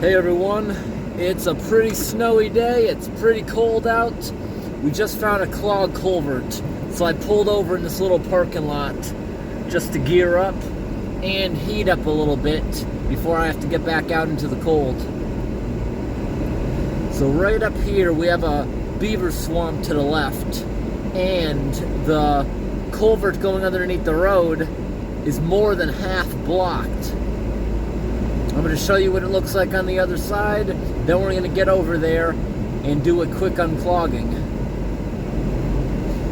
Hey everyone, it's a pretty snowy day, it's pretty cold out. We just found a clogged culvert, so I pulled over in this little parking lot just to gear up and heat up a little bit before I have to get back out into the cold. So right up here we have a beaver swamp to the left, and the culvert going underneath the road is more than half blocked. I'm going to show you what it looks like on the other side, then we're going to get over there and do a quick unclogging.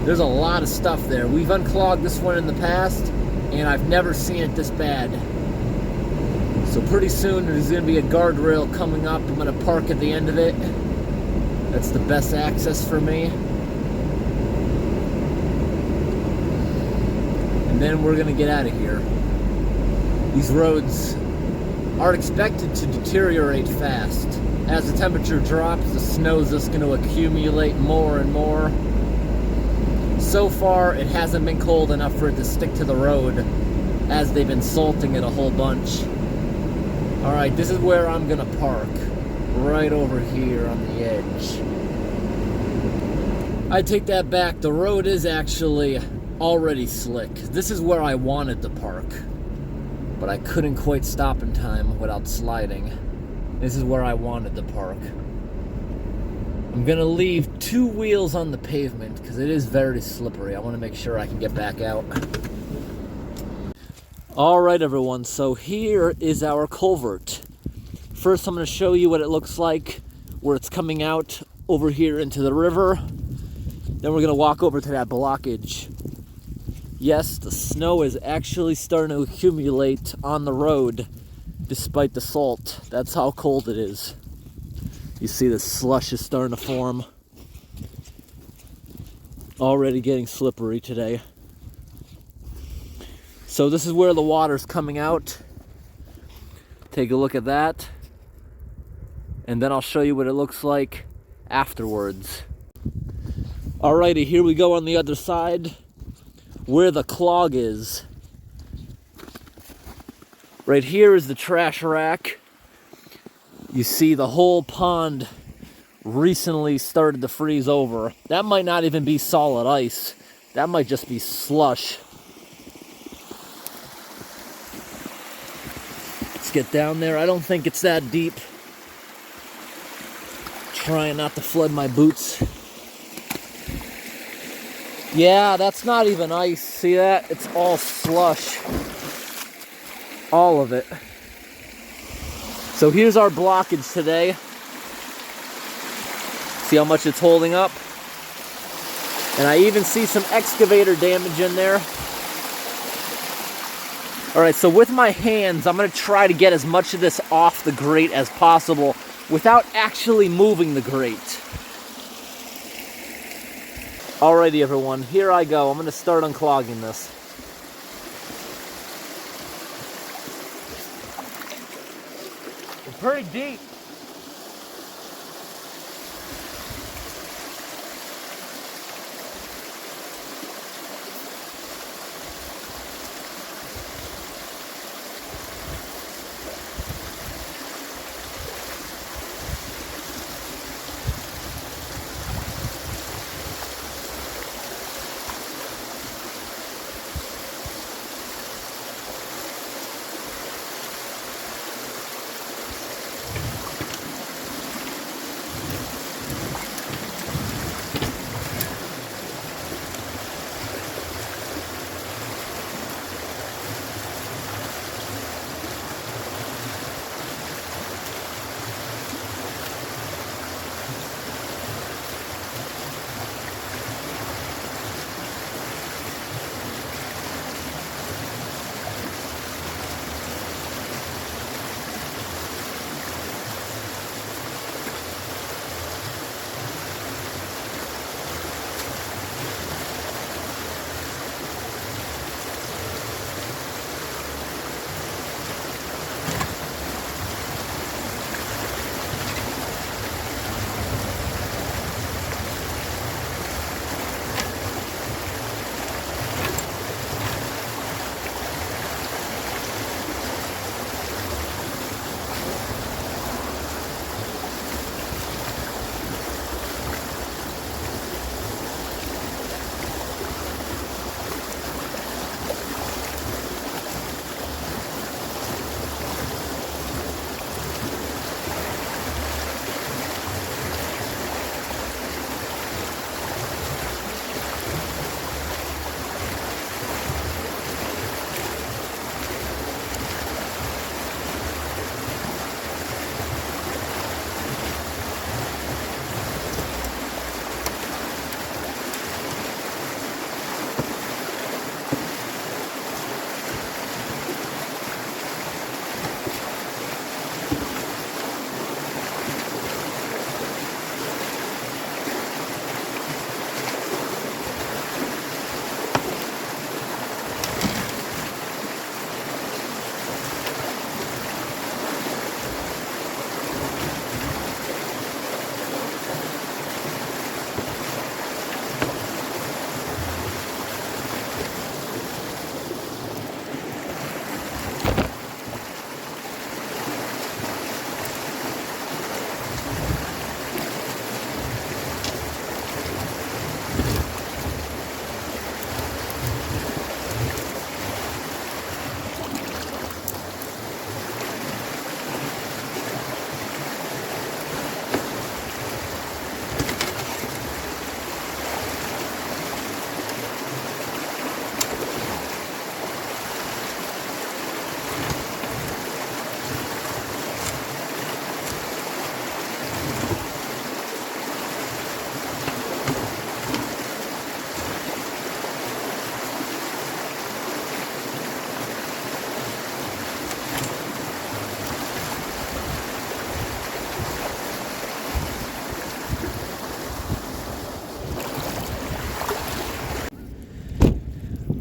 There's a lot of stuff there. We've unclogged this one in the past, and I've never seen it this bad. So pretty soon there's going to be a guardrail coming up. I'm going to park at the end of it. That's the best access for me. And then we're going to get out of here. These roads aren't expected to deteriorate fast. As the temperature drops, the snow's just going to accumulate more and more. So far, it hasn't been cold enough for it to stick to the road, as they've been salting it a whole bunch. Alright, this is where I'm going to park. Right over here on the edge. I take that back. The road is actually already slick. This is where I wanted to park, but I couldn't quite stop in time without sliding. This is where I wanted to park. I'm gonna leave 2 wheels on the pavement because it is very slippery. I want to make sure I can get back out. Alright everyone, so here is our culvert. First I'm going to show you what it looks like where it's coming out over here into the river. Then we're going to walk over to that blockage. Yes, the snow is actually starting to accumulate on the road despite the salt. That's how cold it is. You see the slush is starting to form. Already getting slippery today. So this is where the water's coming out. Take a look at that. And then I'll show you what it looks like afterwards. Alrighty, here we go on the other side, where the clog is. Right here is the trash rack. You see the whole pond recently started to freeze over. That might not even be solid ice. That might just be slush. Let's get down there. I don't think it's that deep. Trying not to flood my boots. Yeah, that's not even ice. See that? It's all slush. All of it. So here's our blockage today. See how much it's holding up? And I even see some excavator damage in there. Alright, so with my hands, I'm going to try to get as much of this off the grate as possible without actually moving the grate. Alrighty everyone, here I go. I'm going to start unclogging this. It's pretty deep.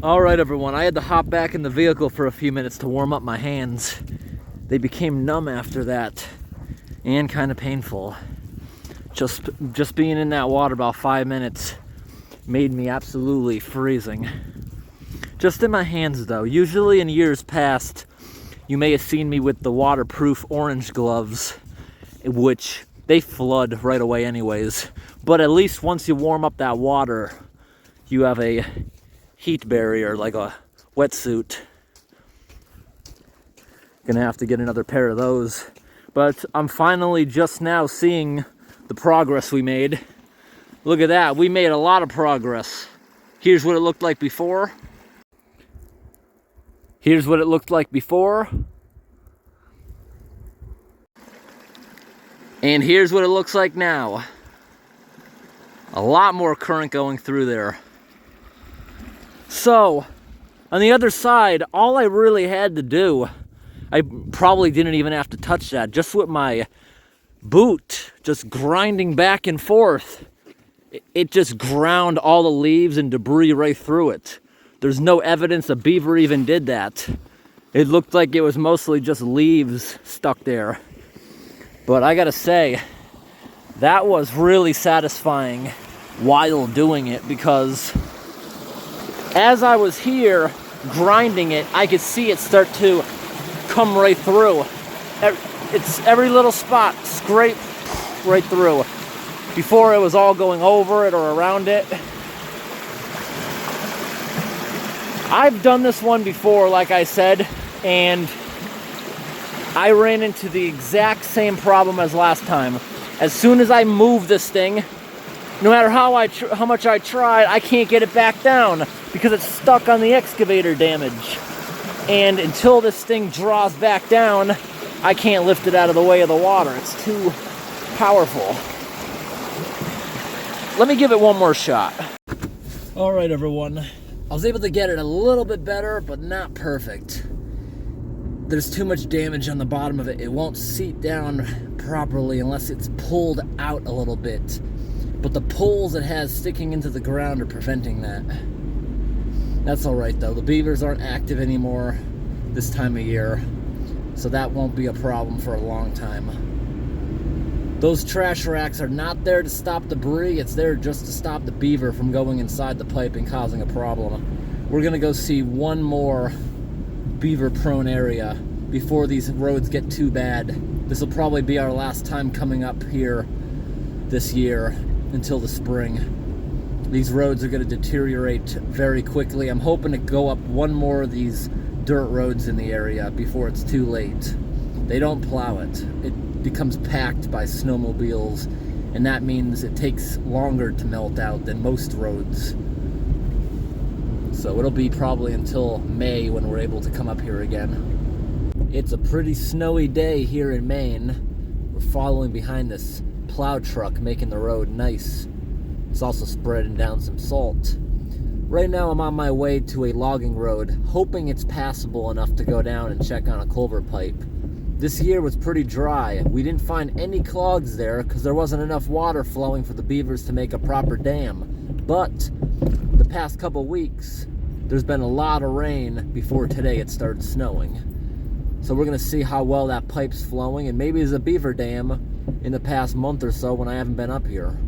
All right, everyone, I had to hop back in the vehicle for a few minutes to warm up my hands. They became numb after that and kind of painful. Just being in that water about 5 minutes made me absolutely freezing. Just in my hands though. Usually in years past, you may have seen me with the waterproof orange gloves, which they flood right away anyways. But at least once you warm up that water, you have a heat barrier like a wetsuit. Gonna have to get another pair of those. But I'm finally just now seeing the progress we made. Look at that, we made a lot of progress. Here's what it looked like before. Here's what it looked like before. And here's what it looks like now. A lot more current going through there. So, on the other side, all I really had to do, I probably didn't even have to touch that, just with my boot just grinding back and forth, it just ground all the leaves and debris right through it. There's no evidence a beaver even did that. It looked like it was mostly just leaves stuck there. But I gotta say, that was really satisfying while doing it, because as I was here grinding it, I could see it start to come right through. It's every little spot, scrape right through. Before it was all going over it or around it. I've done this one before, like I said, and I ran into the exact same problem as last time. As soon as I move this thing, no matter how much I tried, I can't get it back down because it's stuck on the excavator damage. And until this thing draws back down, I can't lift it out of the way of the water. It's too powerful. Let me give it one more shot. All right, everyone. I was able to get it a little bit better, but not perfect. There's too much damage on the bottom of it. It won't seat down properly unless it's pulled out a little bit. But the pulls it has sticking into the ground are preventing that. That's all right, though. The beavers aren't active anymore this time of year, so that won't be a problem for a long time. Those trash racks are not there to stop debris. It's there just to stop the beaver from going inside the pipe and causing a problem. We're gonna go see one more beaver-prone area before these roads get too bad. This will probably be our last time coming up here this year until the spring. These roads are going to deteriorate very quickly. I'm hoping to go up one more of these dirt roads in the area before it's too late. They don't plow it. It becomes packed by snowmobiles, and that means it takes longer to melt out than most roads. So it'll be probably until May when we're able to come up here again. It's a pretty snowy day here in Maine. We're following behind this plow truck, making the road nice. It's also spreading down some salt. Right now I'm on my way to a logging road, hoping it's passable enough to go down and check on a culvert pipe. This year was pretty dry. We didn't find any clogs there because there wasn't enough water flowing for the beavers to make a proper dam. But the past couple weeks, there's been a lot of rain before today it started snowing. So we're gonna see how well that pipe's flowing, and maybe there's a beaver dam in the past month or so when I haven't been up here.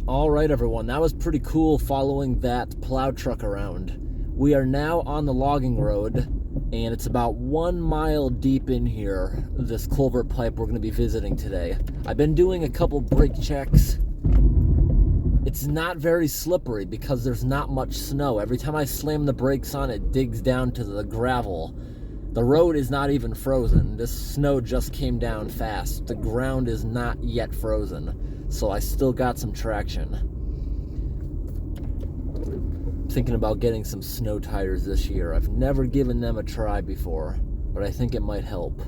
All right, everyone, that was pretty cool following that plow truck around. We are now on the logging road. and it's about 1 mile deep in here, this culvert pipe we're going to be visiting today. I've been doing a couple brake checks. It's not very slippery because there's not much snow. Every time I slam the brakes on, it digs down to the gravel. The road is not even frozen. This snow just came down fast. The ground is not yet frozen, so I still got some traction. Thinking about getting some snow tires this year. I've never given them a try before, but I think it might help.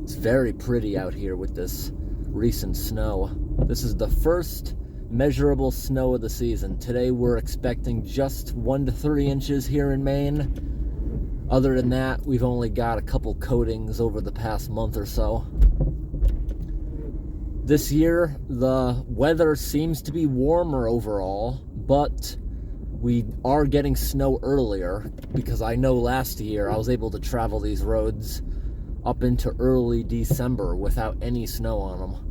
It's very pretty out here with this recent snow. This is the first measurable snow of the season. Today we're expecting just 1 to 3 inches here in Maine. Other than that, we've only got a couple coatings over the past month or so. This year, the weather seems to be warmer overall, but we are getting snow earlier because I know last year I was able to travel these roads up into early December without any snow on them.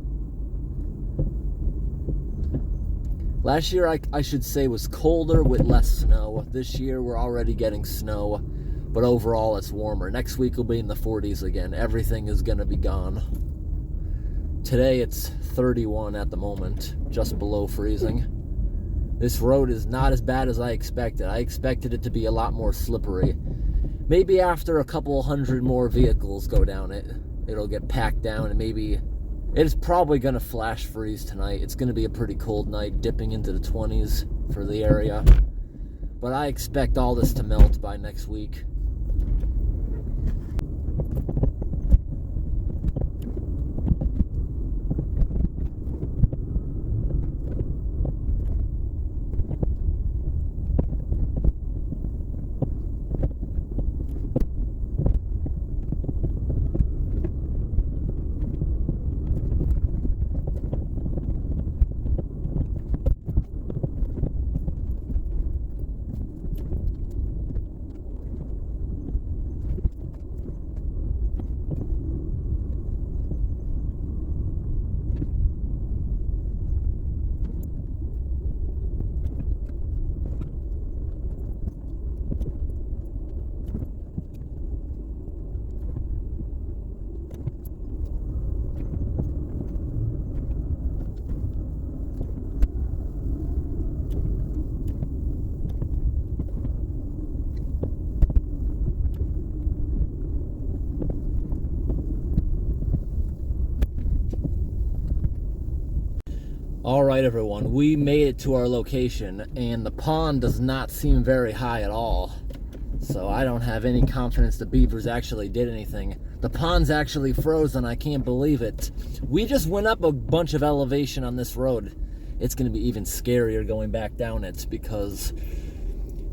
Last year, I should say, was colder with less snow. This year, we're already getting snow, but overall, it's warmer. Next week will be in the 40s again. Everything is going to be gone. Today, it's 31 at the moment, just below freezing. This road is not as bad as I expected. I expected it to be a lot more slippery. Maybe after a couple hundred more vehicles go down it, it'll get packed down, and maybe it's probably going to flash freeze tonight. It's going to be a pretty cold night, dipping into the 20s for the area. But I expect all this to melt by next week. All right, everyone, we made it to our location, and the pond does not seem very high at all. So I don't have any confidence the beavers actually did anything. The pond's actually frozen. I can't believe it. We just went up a bunch of elevation on this road. It's going to be even scarier going back down it because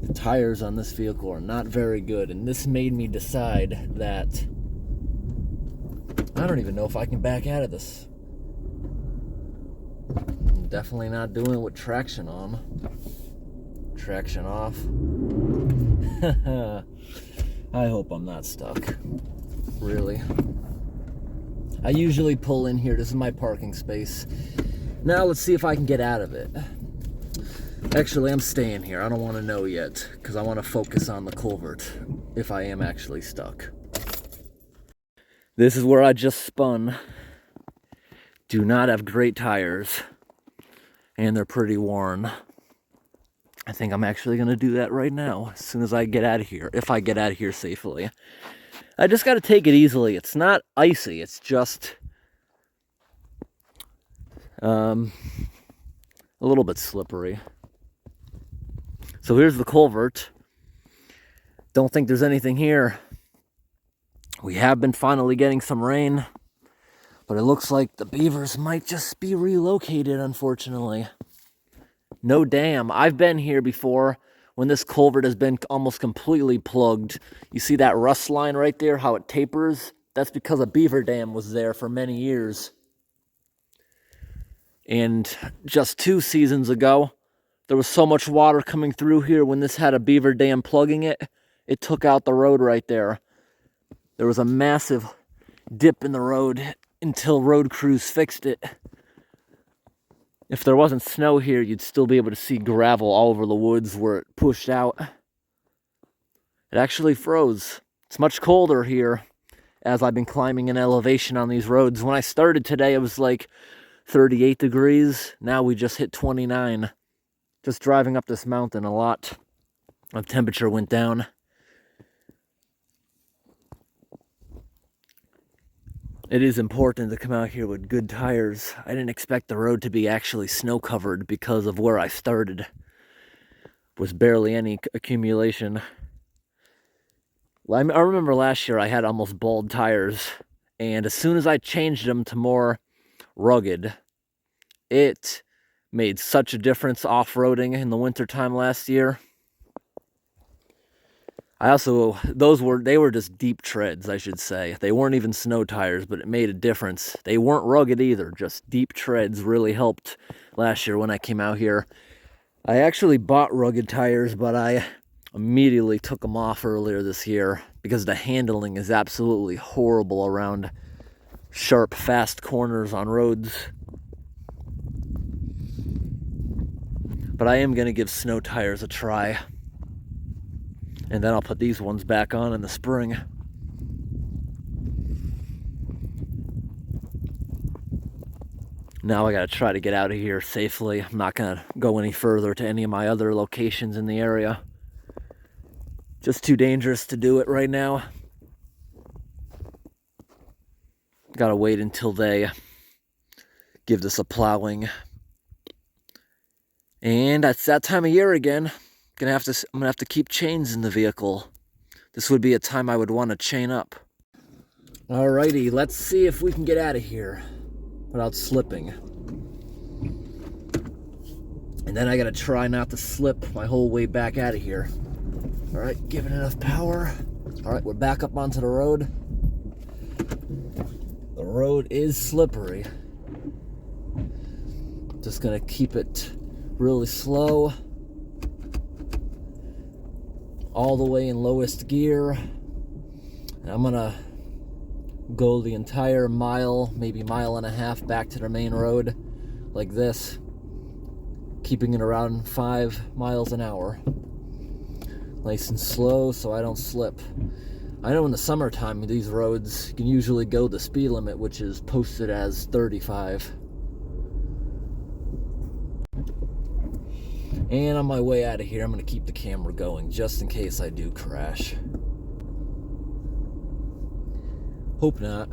the tires on this vehicle are not very good. And this made me decide that I don't even know if I can back out of this. I'm definitely not doing it with traction on. Traction off. I hope I'm not stuck. Really. I usually pull in here. This is my parking space. Now let's see if I can get out of it. Actually, I'm staying here. I don't want to know yet because I want to focus on the culvert if I am actually stuck. This is where I just spun. Do not have great tires, and they're pretty worn. I think I'm actually going to do that right now as soon as I get out of here, if I get out of here safely. I just got to take it easily. It's not icy. It's just a little bit slippery. So here's the culvert. Don't think there's anything here. We have been finally getting some rain, but it looks like the beavers might just be relocated, unfortunately. No dam. I've been here before when this culvert has been almost completely plugged. You see that rust line right there, how it tapers? That's because a beaver dam was there for many years. And just 2 seasons ago, there was so much water coming through here when this had a beaver dam plugging it, it took out the road right there. There was a massive dip in the road until road crews fixed it. If there wasn't snow here, you'd still be able to see gravel all over the woods where it pushed out. It actually froze. It's much colder here as I've been climbing an elevation on these roads. When I started today, it was like 38 degrees. Now we just hit 29. Just driving up this mountain, a lot of temperature went down. It is important to come out here with good tires. I didn't expect the road to be actually snow covered because of where I started. Was barely any accumulation. I remember last year I had almost bald tires, and as soon as I changed them to more rugged, it made such a difference off-roading in the wintertime last year. They were just deep treads, I should say. They weren't even snow tires, but it made a difference. They weren't rugged either, just deep treads really helped last year when I came out here. I actually bought rugged tires, but I immediately took them off earlier this year because the handling is absolutely horrible around sharp, fast corners on roads. But I am going to give snow tires a try. And then I'll put these ones back on in the spring. Now I gotta try to get out of here safely. I'm not gonna go any further to any of my other locations in the area. Just too dangerous to do it right now. Gotta wait until they give this a plowing. And it's that time of year again. I'm gonna have to keep chains in the vehicle. This would be a time I would want to chain up. Alrighty, let's see if we can get out of here without slipping. And then I gotta try not to slip my whole way back out of here. Alright, giving enough power. Alright, we're back up onto the road. The road is slippery. Just gonna keep it really slow. All the way in lowest gear. And I'm gonna go the entire mile, maybe mile and a half back to the main road like this, keeping it around 5 miles an hour. Nice and slow so I don't slip. I know in the summertime these roads you can usually go the speed limit, which is posted as 35. And on my way out of here, I'm going to keep the camera going just in case I do crash. Hope not.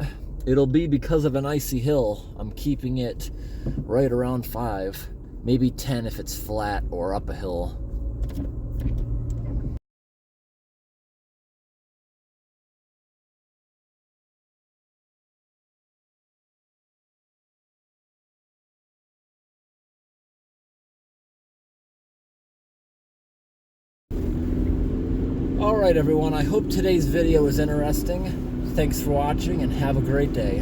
It'll be because of an icy hill. I'm keeping it right around 5, maybe 10 if it's flat or up a hill. Alright everyone, I hope today's video was interesting. Thanks for watching and have a great day.